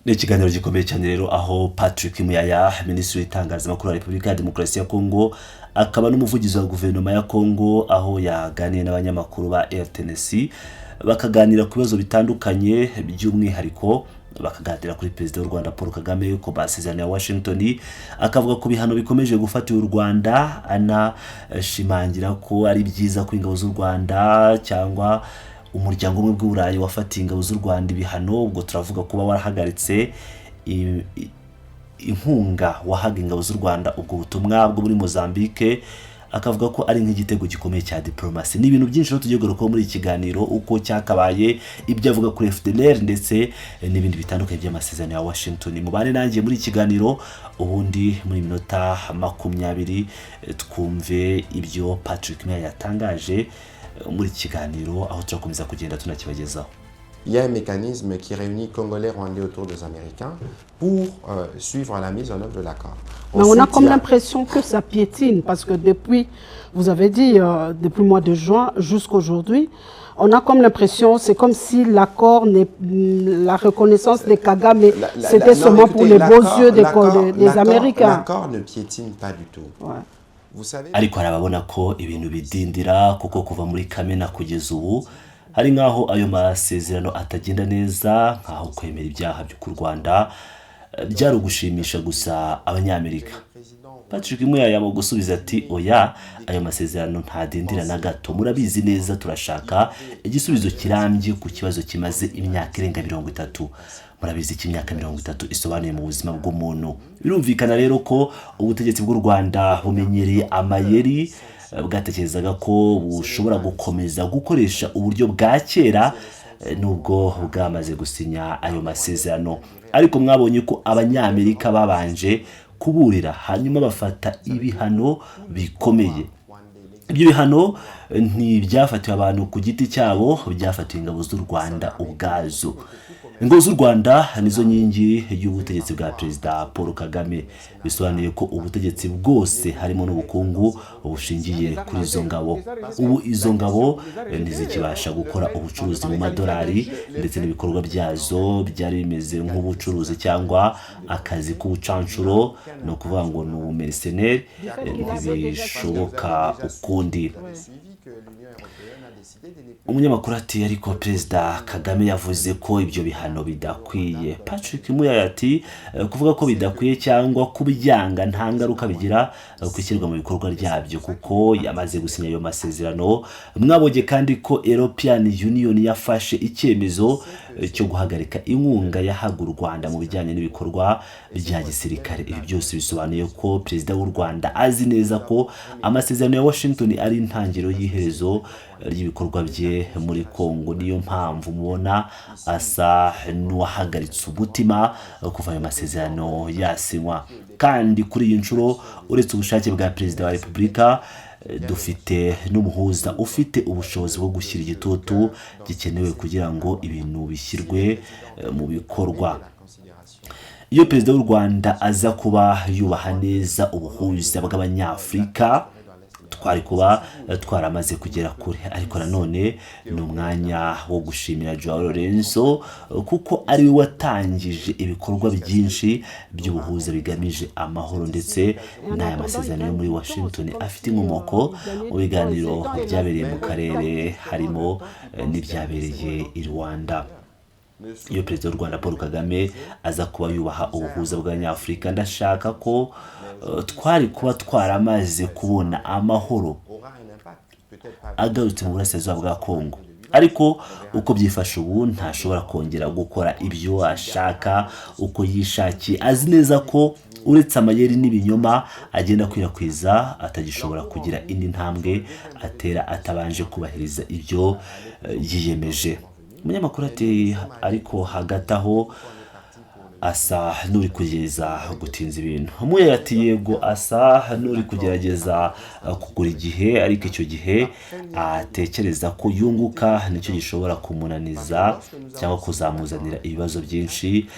Ni ikiganiro gikomeye cyane rero aho Patrick Muyaya, Minisitiri w'itangazamakuru wa Repubulika ya Demokarasi ya Kongo, akaba n'umuvugizi wa guverinoma ya Kongo, aho yaganiye n'abanyamakuru ba RTNC bakaganira ku bibazo bitandukanye, by'umwihariko bakaganira kuri Perezida w'u Rwanda Paul Kagame ko basezeranye ya Washington, akavuga ko bihano bikomeje gufatira u Rwanda, anashimangira ko ari byiza ko ingabo z'u Rwanda cyangwa umuryango umwe bw'Uburayi wafatiye ingabo z'u Rwanda ibihano. Ubwo turavuga kuba warahagaritse inkunga wahaga ingabo z'u Rwanda ubwo butumwa bwo muri Mozambique, akavuga ko ari nk'igitego gikomeye cya diplomasi. Ni ibintu byinshi tugiye guruka muri iki kiganiro, uko cyakabaye, ibyo avuga kuri FDLR ndetse n'ibindi bitandukanye by'amasezerano ya Washington. Mubane nanjye muri iki kiganiro, ubundi muri minota 20 twumve ibyo Patrick Muyaya yatangaje muri iki kiganiro, aho turakomeza kugenda tunakibagezaho. Il y a un mécanisme qui réunit Congolais rwandais autour des Américains pour suivre la mise en œuvre de l'accord. Mais on a comme l'impression que ça piétine, parce que depuis, vous avez dit, depuis le mois de juin jusqu'à aujourd'hui, on a comme l'impression, c'est comme si l'accord, la reconnaissance des Kagame, c'était seulement pour les beaux yeux des Américains. L'accord ne piétine pas du tout. Ouais. Ariko harababona ko ibintu bidindira, kuko kuva muri Kamena kugeza ubu hari nkaho ayo masezerano atagenda neza, nkaho kwemera ibyaha byo ku Rwanda byari ugushimisha gusa abanyamerika. Patrick Muyaya mu gusubiza ati oya, ayo masezerano ntadindira na gato, murabizi neza turashaka igisubizo kirambye ku kibazo kimaze imyaka irenga 30. Murabizi ko imyaka 30 isobanuye mu buzima bw'umuntu. Birumvikana rero ko ubutegetsi bw'u Rwanda bumenyereye amayeri, bwatekerezaga ko bushobora gukomeza gukoresha uburyo bwa kera nubwo bwamaze gusinya ayo masezerano. Ariko mwabonye ko abanyamerika babanje kuburira, hanyuma bafata ibihano bikomeye. Ibyo bihano ntibyafatiwe abantu ku giti cyabo, byafatiwe ingabo z'u Rwanda ubwazo. Ingabo z'u Rwanda nizo nyingi y'ubutegetsi bwa Perezida Paul Kagame, bisobanuye ko ubutegetsi bwose harimo n'ubukungu bushingiye kuri izo ngabo. Ubu izo ngabo ntizikibasha gukora ubucuruzi mu madolari, ndetse n'ibikorwa byazo byari bimeze nk'ubucuruzi cyangwa akazi k'ubucancuro, no kuvuga ngo ni ubumercenaire, ntibishoboka ukundi. Umunyamakuru ati ariko Perezida Kagame yavuze ko ibyo bihano bidakwiye. Patrick Muyaya ati kuvuga ko bidakwiye cyangwa kubyanga nta ngaruka bigira kwishyirwa mu bikorwa ryabyo, kuko yamaze gusinya ayo masezerano. Mwabonye kandi ko European Union yafashe icyemezo cyo guhagarika inkunga yahaga u Rwanda mu bijyanye n'ibikorwa bya gisirikare. Ibi byose bisobanuye ko Perezida w'u Rwanda azi neza ko amasezerano ya Washington ari intangiriro y'iherezo ry'ibikorwa bye muri Kongo. Niyo mpamvu mubona asa n'uwahagaritse umutima kuva ayo masezerano yasinywa. Kandi kuri iyi nshuro, uretse ubushake bwa Perezida wa Repubulika, dufite n'umuhuza ufite ubushobozi bwo gushyira igitutu gikenewe kugira ngo ibintu bishyirwe mu bikorwa. Iyo Perezida w'u Rwanda aza kuba yubaha neza ubuhuza bw'Abanyafurika, twari kuba twaramaze kugera kure. Ariko nanone ni umwanya wo gushimira Joao Lorenzo, kuko ari we watangije ibikorwa byinshi by'ubuhuza bigamije amahoro, ndetse n'aya masezerano yo muri Washington afite inkomoko mu biganiro byabereye mu karere, harimo n'ibyabereye i Rwanda. Iyo Perezida w'u Rwanda Paul Kagame aza kuba yubaha ubuhuza bw'Abanyafurika, ndashaka ko twari kuba twaramaze kubona amahoro agarutse mu burasirazuba bwa Kongo. Ariko uko byifashe ubu, ntashobora kongera gukora ibyo ashaka uko yishakiye. Azi neza ko uretse amayeri n'ibinyoma agenda kwirakwiriza, atagishobora kugira indi ntambwe atera atabanje kubahiriza ibyo yiyemeje. Umunyamakuru ati ariko hagati aho asa n'uri kugerageza gutinza ibintu. Muyaya ati yego, asa n'uri kugerageza kugura igihe, ariko icyo gihe atekereza ko yunguka nicyo gishobora kumunaniza cyangwa kuzamuzanira ibibazo byinshi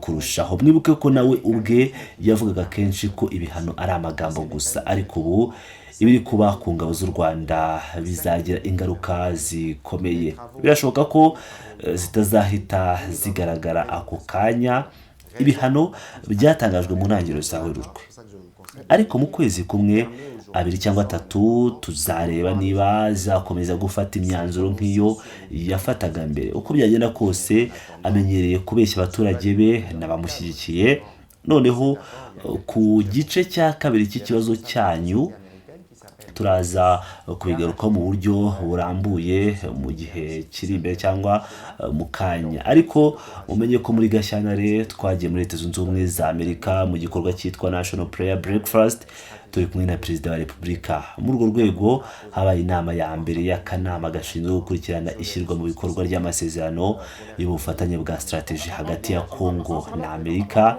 kurushaho. Mwibuke ko nawe ubwe yavugaga kenshi ko ibihano ari amagambo gusa, ariko ubu ibiri kuba ku ngabo z'u Rwanda bizagira ingaruka zikomeye. Birashoboka ko zitazahita zigaragara ako kanya, ibihano byatangajwe mu ntangiriro za Werurwe, ariko mu kwezi kumwe 2 cyangwa 3 tuzareba niba zakomeza gufata imyanzuro nk'iyo yafataga mbere. Uko byagenda kose amenyereye kubeshya abaturage be n'abamushyigikiye. Noneho ku gice cya kabiri cy'ikibazo cyanyu turaza kubigarukaho mu buryo burambuye mu gihe kiri imbere cyangwa mu kanya, ariko umenye ko muri Gashyantare twagiye muri Leta Zunze Ubumwe za Amerika mu gikorwa cyitwa National Prayer Breakfast, turi kumwe na Perezida wa Repubulika. Muri urwo rwego habaye inama ya mbere y'akanama gashinzwe gukurikirana ishyirwa mu bikorwa ry'amasezerano y'ubufatanye bwa strategy hagati ya Kongo na Amerika.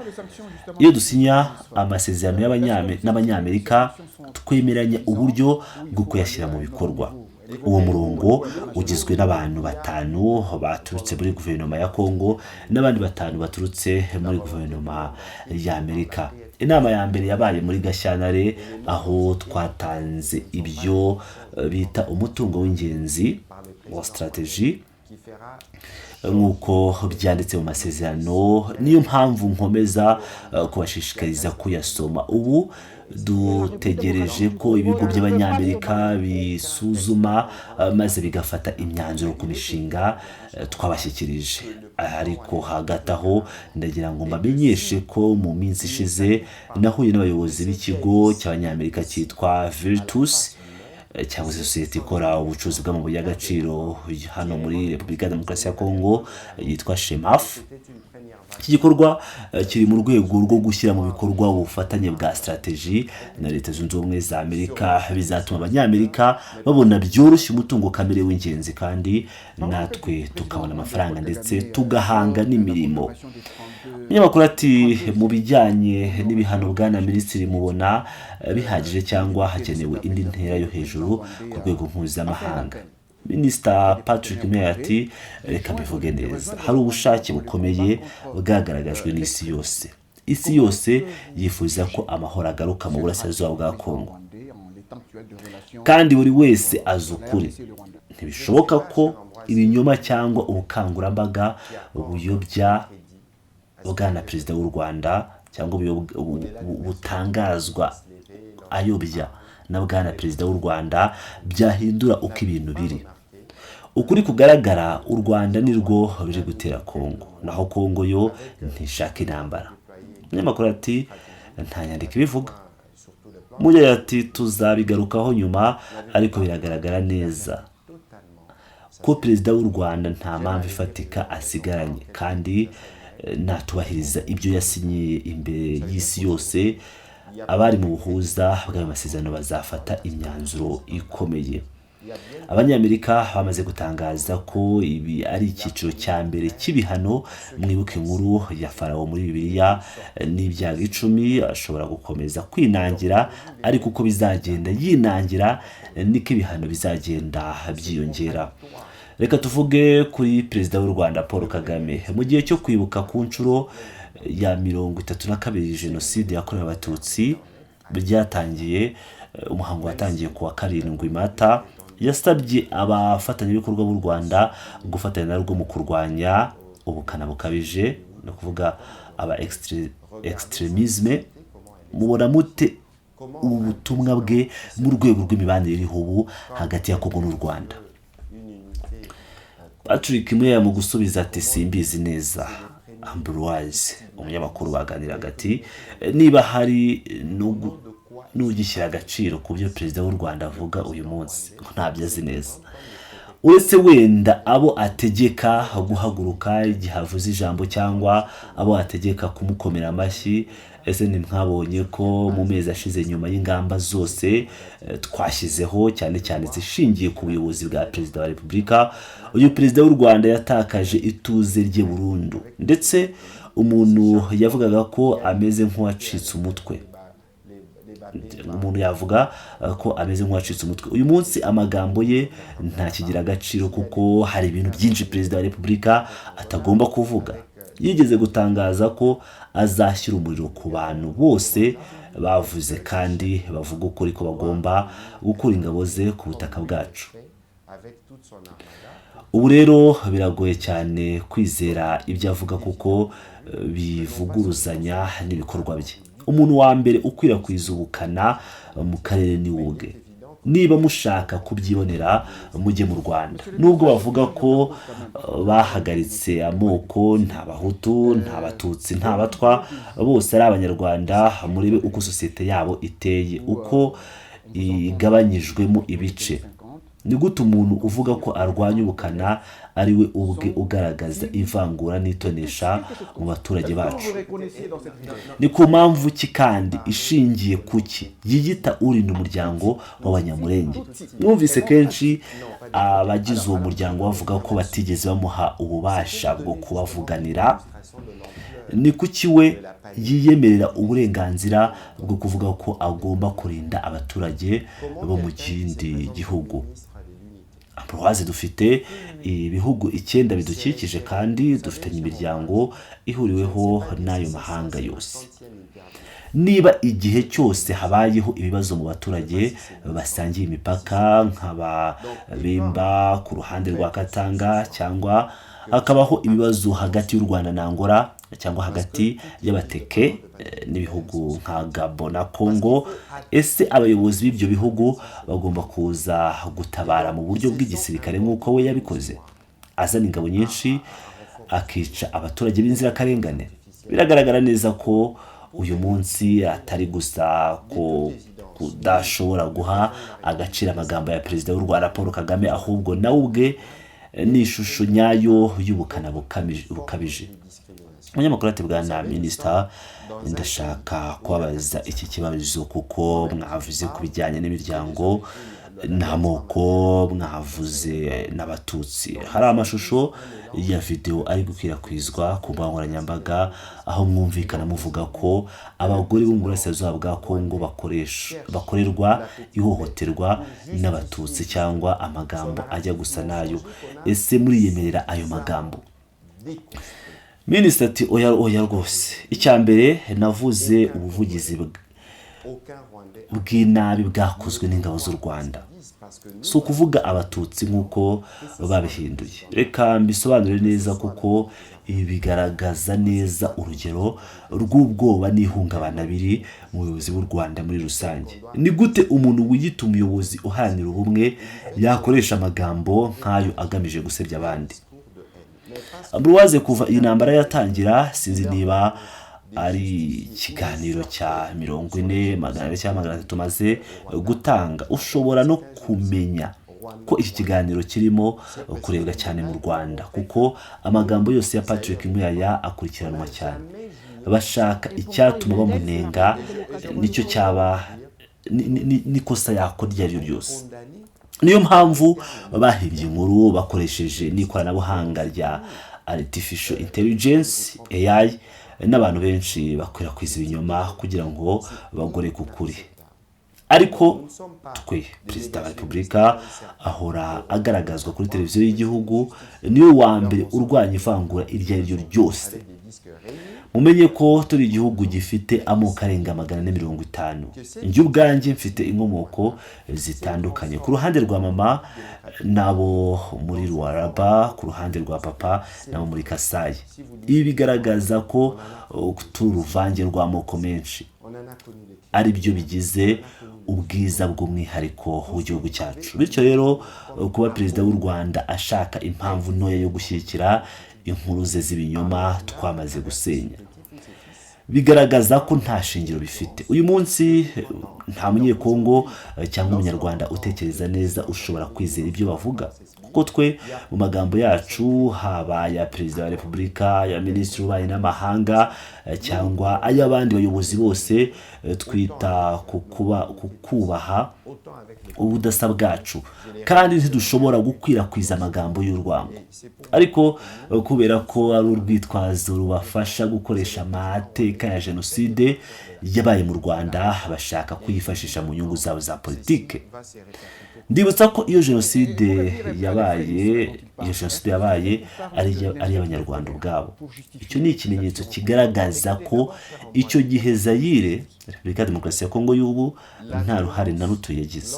Iyo dusinya amasezerano n'abanyamerika twemeranya uburyo bwo kuyashyira mu bikorwa. Uwo murongo ugizwe n'abantu 5 baturutse muri guverinoma ya Kongo n'abandi 5 baturutse muri guverinoma ya Amerika. Inama ya mbere yabaye muri Gashyantare aho twatanze ibyo bita umutungo w'ingenzi wa strategy nk'uko byanditse mu masezerano. Niyo mpamvu nkomeza kubashishikariza kuyasoma. Ubu dutegereje ko ibigo by'abanyamerika bisuzuma maze bigafata imyanzuro ku mishinga twabashyikirije. Ariko hagati aho ndagira ngo mbamenyeshe ko mu minsi ishize nahuye n'abayobozi b'ikigo cy'abanyamerika cyitwa Virtus cyangwa se sosiyete ikora ubucuruzi bw'amabuye y'agaciro hano muri Repubulika ya Demokarasi ya Kongo yitwa Shemaf. Iki gikorwa kiri mu rwego rwo gushyira mu bikorwa ubufatanye bwa strategy na Leta Zunze Ubumwe za Amerika, bizatuma abanyamerika babona byoroshye umutungo kamere w'ingenzi kandi natwe tukabona amafaranga ndetse tugahanga n'imirimo. Umunyamakuru ati mu bijyanye n'ibihano bwana Minisitiri mubona bihagije cyangwa hakenewe indi ntera yo hejuru ku rwego mpuzamahanga? Minisita Patrick Muyaya ati reka mbivuge neza, hari ubushake bukomeye bwagaragajwe n'isi yose. Isi yose yifuza ko amahoro agaruka mu burasirazuba bwa Kongo, kandi buri wese azi ukuri. Ntibishoboka ko ibinyoma cyangwa ubukangurambaga buyobya bwana Perezida w'u Rwanda cyangwa butangazwa ayobya na bwana Perezida w'u Rwanda byahindura uko ibintu biri. Ukuri kugaragara, u Rwanda nirwo ruri gutera Kongo, naho Kongo yo ntishaka intambara. Umunyamakuru ati nta nyandiko ibivuga. Muyaya ati tuzabigarukaho nyuma, ariko biragaragara neza ko Perezida w'u Rwanda nta mpamvu ifatika asigaranye kandi natubahiriza ibyo yasinyiye imbere y'isi yose. Abari mu buhuza bw'ayo masezerano bazafata imyanzuro ikomeye. Abanyamerika bamaze gutangaza ko ibi ari icyiciro cya mbere cy'ibihano. Mwibuke inkuru ya Farawo muri Bibiliya n'ibyago 10 ashobora gukomeza kwinangira, ariko uko bizagenda yinangira niko ibihano bizagenda byiyongera. Reka tuvuge kuri Perezida w'u Rwanda Paul Kagame. Mu gihe cyo kwibuka ku nshuro ya 32 Jenoside yakorewe Abatutsi byatangiye, umuhango watangiye kuwa 7 Mata, yasabye abafatanyabikorwa b'u Rwanda gufatanya narwo mu kurwanya ubukana bukabije, no kuvuga aba extremisme. Mubona mute ubu butumwa bwe mu rwego rw'imibanire iriho ubu hagati ya Kongo n'u Rwanda? Patrick Muyaya mu gusubiza ati simbizi neza. Ambroise umunyamakuru baganiraga ati niba hari n'ugishyira agaciro ku byo Perezida w'u Rwanda avuga uyu munsi, ntabyo azi neza, uretse wenda abo ategeka guhaguruka igihe avuze ijambo cyangwa abo ategeka kumukomera amashyi. Ese ntimwabonye ko mu mezi ashize nyuma y'ingamba zose twashyizeho cyane cyane zishingiye ku buyobozi bwa Perezida wa Repubulika, uyu Perezida w'u Rwanda yatakaje ituze rye burundu, ndetse umuntu yavugaga ko ameze nk'uwacitse umutwe. Umuntu yavuga ko ameze nk'uwacitse umutwe. Uyu munsi amagambo ye nta kigira agaciro kuko hari ibintu byinshi Perezida wa Repubulika atagomba kuvuga. Yigeze gutangaza ko azashyira umuriro ku bantu bose bavuze kandi bavuga ukuri ko bagomba gukura ingabo ze ku butaka bwacu. Ubu rero biragoye cyane kwizera ibyo avuga kuko bivuguruzanya n'ibikorwa bye. Umuntu wa mbere ukwirakwiza ubukana mu karere ni wowe. Niba mushaka kubyibonera mujye mu Rwanda. Nubwo bavuga ko bahagaritse amoko, nta bahutu, nta batutsi, nta batwa, bose ari abanyarwanda, murebe uko sosiyete yabo iteye, uko igabanyijwemo ibice. Ni gute umuntu uvuga ko arwanya ubukana ari we ubwe ugaragaza ivangura n'itonesha mu baturage bacu? Ni ku mpamvu ki kandi ishingiye kuki yiyita urinda umuryango w'Abanyamulenge? Mwumvise kenshi abagize uwo muryango bavuga ko batigeze bamuha ububasha bwo kubavuganira. Ni kuki we yiyemerera uburenganzira bwo kuvuga ko agomba kurinda abaturage bo mu kindi gihugu? Ambroise, dufite ibihugu 9 bidukikije kandi dufitanye imiryango ihuriweho n'ayo mahanga yose. Niba igihe cyose habayeho ibibazo mu baturage basangiye imipaka nk'ababemba ku ruhande rwa Katanga, cyangwa hakabaho ibibazo hagati y'u Rwanda na Angola, cyangwa hagati y'abateke n'ibihugu nka Gabon na Congo, ese abayobozi b'ibyo bihugu bagomba kuza gutabara mu buryo bw'igisirikare nk'uko we yabikoze, azana ingabo nyinshi akica abaturage b'inzirakarengane? Biragaragara neza ko uyu munsi atari gusa ko kudashobora guha agaciro amagambo ya perezida w'u Rwanda Paul Kagame, ahubwo nawe ubwe ni ishusho nyayo y'ubukana bukabije. Umunyamakuru ati, bwana minisita, ndashaka kubabaza iki kibazo kuko mwavuze ku bijyanye n'imiryango n'amoko, mwavuze n'abatutsi. Hari amashusho ya video ari gukwirakwizwa ku mbuga nkoranyambaga aho mwumvikana muvuga ko abagore bo mu burasirazuba bwa Kongo bakorerwa ihohoterwa n'abatutsi, cyangwa amagambo ajya gusa nayo. Ese muriyemerera ayo magambo? Minisitiri ati, oya rwose. Icya mbere navuze ubuvugizi bw'inabi bwakozwe n'ingabo z'u Rwanda, si ukuvuga abatutsi nk'uko babihinduye. Reka mbisobanure neza kuko ibi bigaragaza neza urugero rw'ubwoba n'ihungabana biri mu buyobozi bw'u Rwanda muri rusange. Ni gute umuntu wiyita umuyobozi uharanira ubumwe yakoresha amagambo nk'ayo agamije gusebya abandi? Ambroise, kuva iyi ntambara yatangira, sinzi niba ari ikiganiro cya 40, 200 cyangwa 300 tumaze gutanga, ushobora no kumenya ko iki kiganiro kirimo kurebwa cyane mu Rwanda, kuko amagambo yose ya Patrick Muyaya akurikiranwa cyane. Bashaka icyatuma bamunenga, nicyo cyaba nikosa yakora iryo ari ryo ryose. Niyo mpamvu bahimbye inkuru bakoresheje n'ikoranabuhanga rya artificial intelligence AI, n'abantu benshi bakwirakwiza ibinyoma kugira ngo bagore ku kuri. Ariko twe perezida wa Repubulika ahora agaragazwa kuri televiziyo y'igihugu niwe wa mbere urwanya ivangura iryo ari ryo ryose. Mumenye ko turi igihugu gifite amoko arenga 450. Njye ubwanjye mfite inkomoko zitandukanye. Ku ruhande rwa mama nabo muri Luaraba, ku ruhande rwa papa nabo muri Kasai. Ibi bigaragaza ko turi uruvange rw'amoko menshi, ari byo bigize ubwiza bw'umwihariko w'igihugu cyacu. Bityo rero kuba perezida w'u Rwanda ashaka impamvu ntoya yo gushyigikira inkuru ze z'ibinyoma twamaze gusenya, bigaragaza ko nta shingiro bifite. Uyu munsi nta munyekongo cyangwa umunyarwanda utekereza neza ushobora kwizera ibyo bavuga, kuko twe mu magambo yacu, haba ya perezida wa Repubulika, ya minisitiri w'ububanyi n'amahanga, cyangwa ay'abandi bayobozi bose, twita ku kubaha ubudasa bwacu, kandi ntidushobora gukwirakwiza amagambo y'urwango. Ariko kubera ko ari urwitwazo rubafasha gukoresha amateka ya jenoside yabaye mu Rwanda, bashaka kuyifashisha mu nyungu zabo za politike. Ndibutsa ko iyo jenoside yabaye ari abanyarwanda ubwabo. Icyo ni ikimenyetso kigaragaza ko icyo gihe Zaire, Repubulika ya Demokarasi ya Kongo y'ubu, nta ruhare na ruto yagize.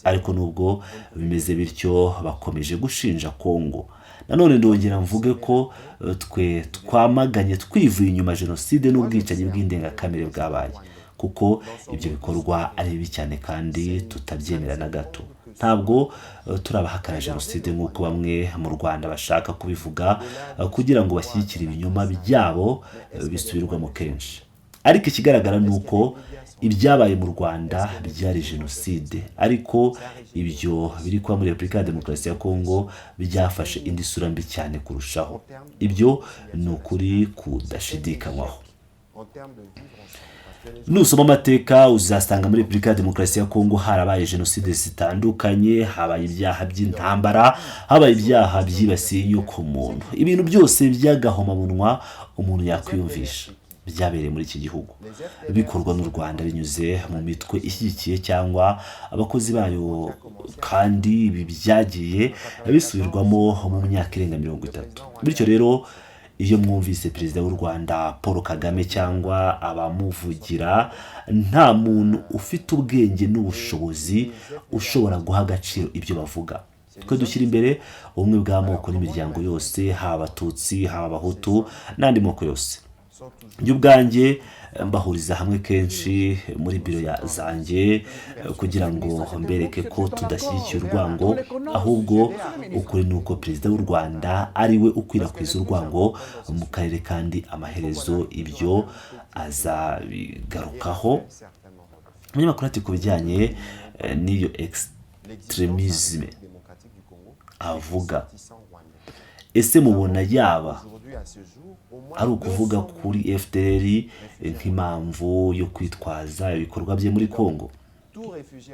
Ariko nubwo bimeze bityo, bakomeje gushinja Kongo nanone ndongera mvuge ko twe twamaganye twivuye inyuma jenoside n'ubwicanyi bw'indengakamere bwabaye, kuko ibyo bikorwa ari bibi cyane kandi tutabyemera na gato. Ntabwo turabahakana jenoside nk'uko bamwe mu Rwanda bashaka kubivuga kugira ngo bashyigikire ibinyoma byabo bisubirwamo kenshi. Ariko ikigaragara ni uko ibyabaye mu Rwanda byari jenoside, ariko ibyo biri kuba muri Repubulika ya Demokarasi ya Kongo byafashe indi sura mbi cyane kurushaho. Ibyo ni ukuri kudashidikanywaho. Nusoma amateka uzasanga muri Repubulika ya Demokarasi ya Kongo harabaye jenoside zitandukanye, habaye ibyaha by'intambara, habaye ibyaha byibasiye inyokomuntu. Ibintu byose by'agahomamunwa umuntu yakwiyumvisha byabereye muri iki gihugu, bikorwa n'u Rwanda binyuze mu mitwe ishyigikiye cyangwa abakozi bayo, kandi ibi byagiye bisubirwamo mu myaka irenga 30. Bityo rero iyo mwumvise perezida w'u Rwanda Paul Kagame cyangwa abamuvugira, nta muntu ufite ubwenge n'ubushobozi ushobora guha agaciro ibyo bavuga. Twe dushyira imbere ubumwe bw'amoko n'imiryango yose, haba Abatutsi, haba Abahutu n'andi moko yose. Njye ubwanjye mbahuriza hamwe kenshi muri biro zanjye kugira ngo mbereke ko tudashyigikiye urwango, ahubwo ukuri ni uko perezida w'u Rwanda ari we ukwirakwiza urwango mu karere, kandi amaherezo ibyo azabigarukaho. Umunyamakuru ati ku bijyanye n'iyo extremisme avuga, ese mubona yaba ari ukuvuga kuri FDLR nk'impamvu yo kwitwaza ibikorwa bye muri Kongo?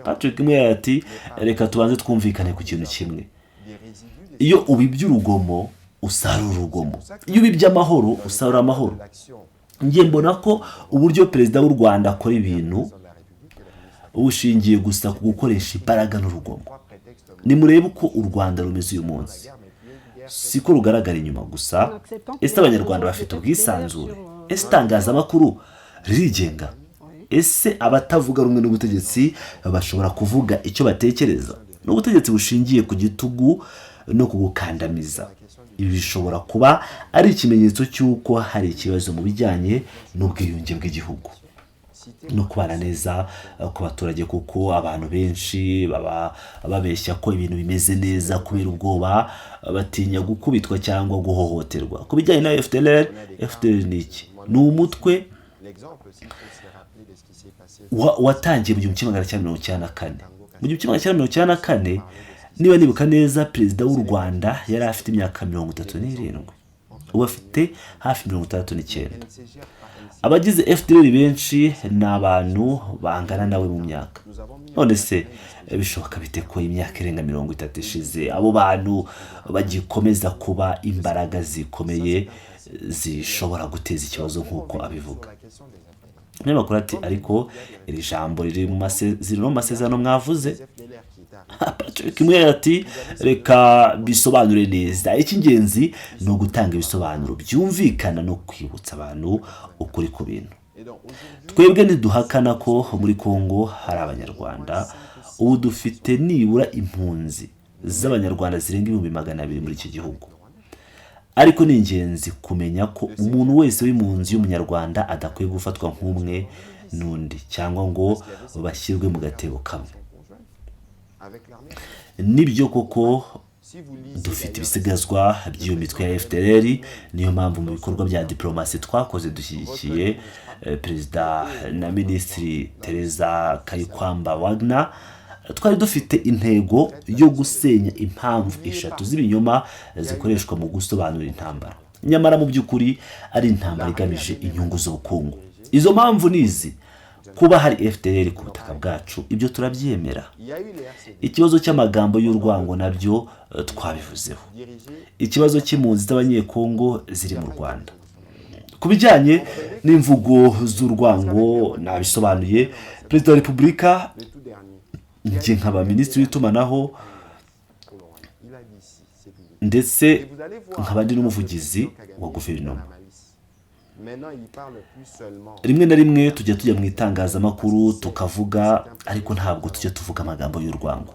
Patrick Muyaya ati reka tubanze twumvikane ku kintu kimwe. Iyo ubibye urugomo usarura urugomo, iyo ubibye amahoro usarura amahoro. Ngiye mbona ko uburyo perezida w'u Rwanda akora ibintu bushingiye gusa ku gukoresha imbaraga n'urugomo. Nimurebe uko u Rwanda rumeze uyu munsi, siko rugaragara inyuma gusa. Ese abanyarwanda bafite ubwisanzure? Ese itangazamakuru ririgenga? Ese abatavuga rumwe n'ubutegetsi bashobora kuvuga icyo batekereza? N'ubutegetsi bushingiye ku gitugu no kugukandamiza. Ibi bishobora kuba ari ikimenyetso cy'uko hari ikibazo mu bijyanye n'ubwiyunge bw'igihugu no kubana neza ku baturage, kuko abantu benshi baba babeshya ko ibintu bimeze neza kubera ubwoba, batinya gukubitwa cyangwa guhohoterwa. Ku bijyanye na FDLR ni iki? Ni umutwe watangiye mu 1994. Mu 1994 niba nibuka neza, perezida w'u Rwanda yari afite imyaka 37, ubu afite hafi 69. Abagize FDLR benshi ni abantu bangana nawe mu myaka. None se bishoboka bite ko imyaka irenga 30 ishize abo bantu bagikomeza kuba imbaraga zikomeye zishobora guteza ikibazo nk'uko abivuga? Umunyamakuru ati ariko iri jambo riri mu masezerano mwavuze. Patrick Muyaya ati reka bisobanure neza. Icy'ingenzi ni ugutanga ibisobanuro byumvikana no kwibutsa abantu ukuri ku bintu. Twebwe ntiduhakana ko muri Kongo hari abanyarwanda. Ubu dufite nibura impunzi z'abanyarwanda zirenga 200,000 muri iki gihugu. Ariko ni ingenzi kumenya ko umuntu wese w'impunzi y'umunyarwanda adakwiye gufatwa nk'umwe n'undi cyangwa ngo bashyirwe mu gatebo kamwe. Nibyo koko dufite ibisigazwa by'iyo mitwe ya FDLR, niyo mpamvu mu bikorwa bya diplomasi twakoze dushyigikiye perezida na minisitiri Teresa Kayikwamba Wagner. Twari dufite intego yo gusenya impamvu 3 z'ibinyoma zikoreshwa mu gusobanura intambara, nyamara mu by'ukuri ari intambara igamije inyungu z'ubukungu. Izo mpamvu nizi: kuba hari FDLR ku butaka bwacu, ibyo turabyemera. Ikibazo cy'amagambo y'urwango nabyo twabivuzeho. Ikibazo cy'impunzi z'abanyekongo ziri mu Rwanda. Ku bijyanye n'imvugo z'urwango nabisobanuye. Perezida wa Repubulika, njye nkaba minisitiri w'itumanaho ndetse nkaba ndi n'umuvugizi wa guverinoma, rimwe na rimwe tujya mu itangazamakuru tukavuga, ariko ntabwo tujya tuvuga amagambo y'urwango.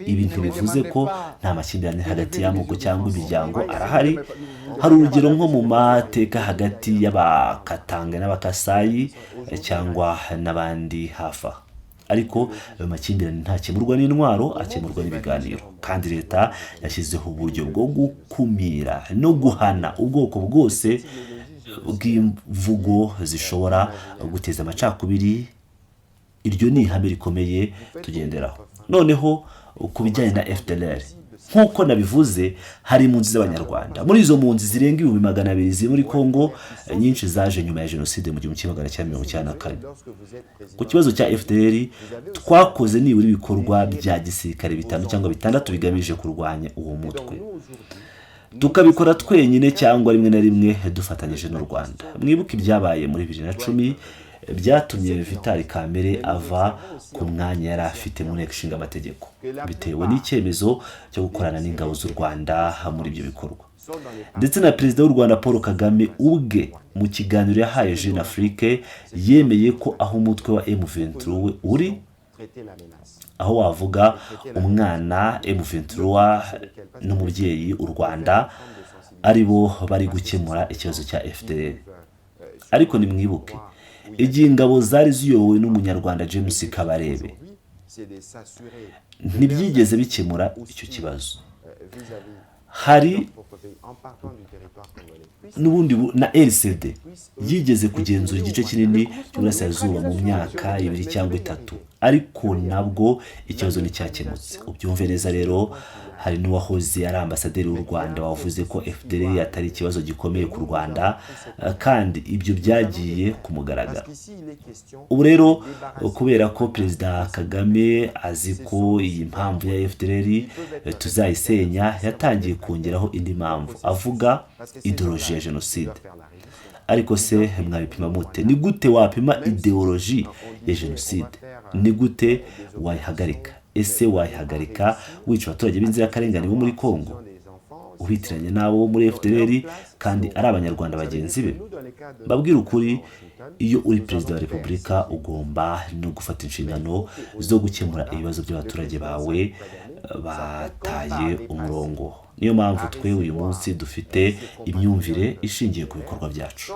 ibi ntibivuze ko nta makimbirane hagati y'amoko cyangwa imiryango arahari. Hari urugero nko mu mateka hagati y'abakatanga n'abakasayi cyangwa n'abandi hafi aha. Ariko ayo makimbirane ntakemurwa n'intwaro, akemurwa n'ibiganiro, kandi leta yashyizeho uburyo bwo gukumira no guhana ubwoko bwose bw'imvugo zishobora guteza amacakubiri. Iryo ni ihame rikomeye tugenderaho. Noneho ku bijyanye na FDLR, nk'uko nabivuze, hari impunzi z'abanyarwanda. Muri izo mpunzi zirenga 200 ziri muri Congo, nyinshi zaje nyuma ya jenoside mu 1994. Ku kibazo cya FDLR, twakoze nibura ibikorwa bya gisirikare 5 cyangwa 6 bigamije kurwanya uwo mutwe. Tukabikora twenyine cyangwa rimwe na rimwe dufatanyije n'u Rwanda. Mwibuke ibyabaye muri 2010 byatumye Vital Kamerhe ava ku mwanya yari afite mu nteko ishinga amategeko, bitewe n'icyemezo cyo gukorana n'ingabo z'u Rwanda muri ibyo bikorwa. Ndetse na perezida w'u Rwanda Paul Kagame ubwe mu kiganiro yahaye Jeune Afrique yemeye ko aho umutwe wa M23 uri, aho wavuga umwana M23 n'umubyeyi u Rwanda ari bo bari gukemura ikibazo cya FDL. Ariko nimwibuke, igihe ingabo zari ziyobowe n'umunyarwanda James Kabarebe, ntibyigeze bikemura icyo kibazo. Hari n'ubundi na RCD yigeze kugenzura igice kinini cy'uburasirazuba mu myaka 2 cyangwa 3, ariko nabwo ikibazo nticyakemutse. Ubyumve neza rero, hari n'uwahoze ari ambasaderi w'u Rwanda wavuze ko FDL atari ikibazo gikomeye ku Rwanda, kandi ibyo byagiye kumugaragara. Ubu rero kubera ko Perezida Kagame azi ko iyi mpamvu ya FDL tuzayisenya, yatangiye kongeraho indi mpamvu, avuga ideologie ya jenoside. Ariko se mwabipima mute? Ni gute wapima ideologie ya jenoside? Ni gute wayihagarika? Ese wayihagarika wica abaturage b'inzirakarengane bo muri Congo, uhitiranye nabo muri FDL kandi ari abanyarwanda bagenzi be? Mbabwira ukuri, iyo uri perezida wa repubulika ugomba no gufata inshingano zo gukemura ibibazo by'abaturage bawe bataye umurongo. Niyo mpamvu twe uyu munsi dufite imyumvire ishingiye ku bikorwa byacu.